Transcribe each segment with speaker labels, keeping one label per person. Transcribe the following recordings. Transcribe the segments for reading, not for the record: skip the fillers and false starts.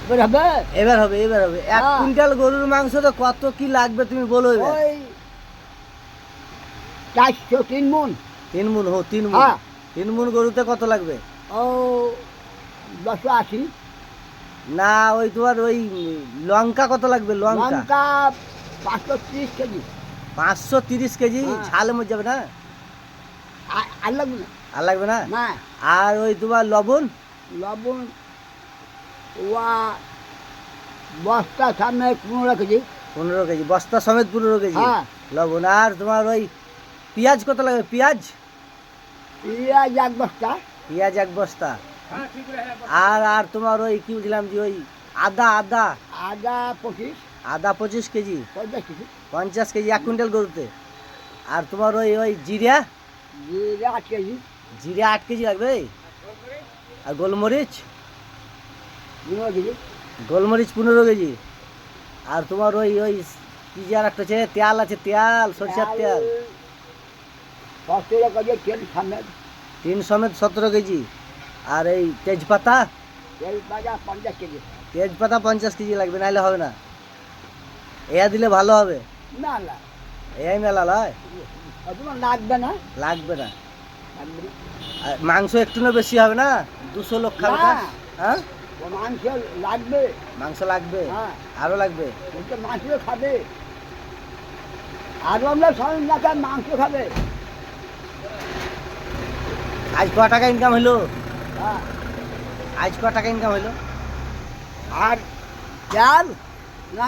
Speaker 1: এবার হবে
Speaker 2: এবার হবে এবার হবে 1
Speaker 1: হ্যাঁ।
Speaker 2: কুইন্টাল গরুর মাংস তো কত কি লাগবে তুমি বলো এবার
Speaker 1: ওই 403 মন
Speaker 2: 3 মুন হো 3 মুন
Speaker 1: হ্যাঁ।
Speaker 2: 3 মুন গরুতে কত লাগবে
Speaker 1: ও 280
Speaker 2: না ওই তোমার ওই লঙ্কা কত লাগবে লঙ্কা
Speaker 1: লঙ্কা 530 কেজি
Speaker 2: 530 কেজি
Speaker 1: হ্যাঁ।
Speaker 2: ঝাল মরে যাবে না
Speaker 1: আর লাগবে না
Speaker 2: আর লাগবে না
Speaker 1: না
Speaker 2: আর ওই তোমার লবণ
Speaker 1: লবণ ওয়া বস্তা সামনে 15 কেজি
Speaker 2: 15 কেজি বস্তা সমেত 15 কেজি
Speaker 1: হ্যাঁ।
Speaker 2: লবণ আর তোমার ওই পেঁয়াজ কত লাগবে পেঁয়াজ
Speaker 1: পেঁয়াজ 1 বস্তা
Speaker 2: পেঁয়াজ 1 বস্তা আর আর তোমার ওই কি বলছিলাম যে ওই আদা আদা
Speaker 1: আদা 25
Speaker 2: আদা 25 কেজি
Speaker 1: 50 কেজি
Speaker 2: 50 কেজি 1 কুইন্টাল গরুতে আর তোমার ওই ওই জিরা
Speaker 1: জিরা 8 কেজি
Speaker 2: জিরা 8 কেজি লাগবে আর গোলমরিচ
Speaker 1: 15 কেজি
Speaker 2: গোলমরিচ 15 কেজি আর তোমার ওই ওই কি যে আর একটা আছে তেল আছে তেল সরষের তেল
Speaker 1: 17 কেজি তেল সামনে
Speaker 2: 3 সমেত 17 কেজি আর এই তেজপাতা
Speaker 1: তেল বাজা 50 কেজি
Speaker 2: তেজপাতা 50 কেজি লাগবে নাহলে হবে না এয়া দিলে ভালো হবে
Speaker 1: না না
Speaker 2: এই মেলা লয়
Speaker 1: ওগুলো লাগবে না
Speaker 2: লাগবে না
Speaker 1: লাগবে না।
Speaker 2: আর মাংস একটু না বেশি হবে না 200 লোক খাবে তো?
Speaker 1: না।
Speaker 2: হ্যাঁ
Speaker 1: ও মাংস লাগবে
Speaker 2: মাংস লাগবে
Speaker 1: হ্যাঁ
Speaker 2: আরো লাগবে
Speaker 1: ওটা মাংস খাবে আর আমরা সবাই না খায় মাংস খাবে
Speaker 2: আজ ক টাকা ইনকাম হলো
Speaker 1: হ্যাঁ
Speaker 2: আজ ক টাকা ইনকাম হলো
Speaker 1: আর চাল না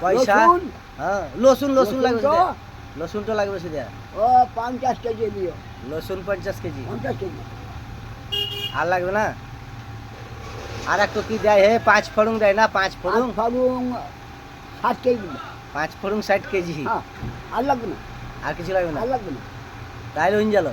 Speaker 2: পয়সা
Speaker 1: রসুন?
Speaker 2: হ্যাঁ লসুন লসুন লাগবে
Speaker 1: তো
Speaker 2: সেটা। লসুন তো লাগবে সেটা
Speaker 1: ও 50 কেজি দিও
Speaker 2: লসুন 50 কেজি
Speaker 1: 50 কেজি
Speaker 2: আর লাগবে না আর একটু কি দেয় হে 5 ফড়ং দেয় না 5 ফড়ং
Speaker 1: ফাগুন 60 কেজি
Speaker 2: 5 ফড়ং 60 কেজি
Speaker 1: হ্যাঁ আর লাগবে না
Speaker 2: আর কিছু লাগবে না
Speaker 1: আর লাগবে না
Speaker 2: তাইলে হইন গেল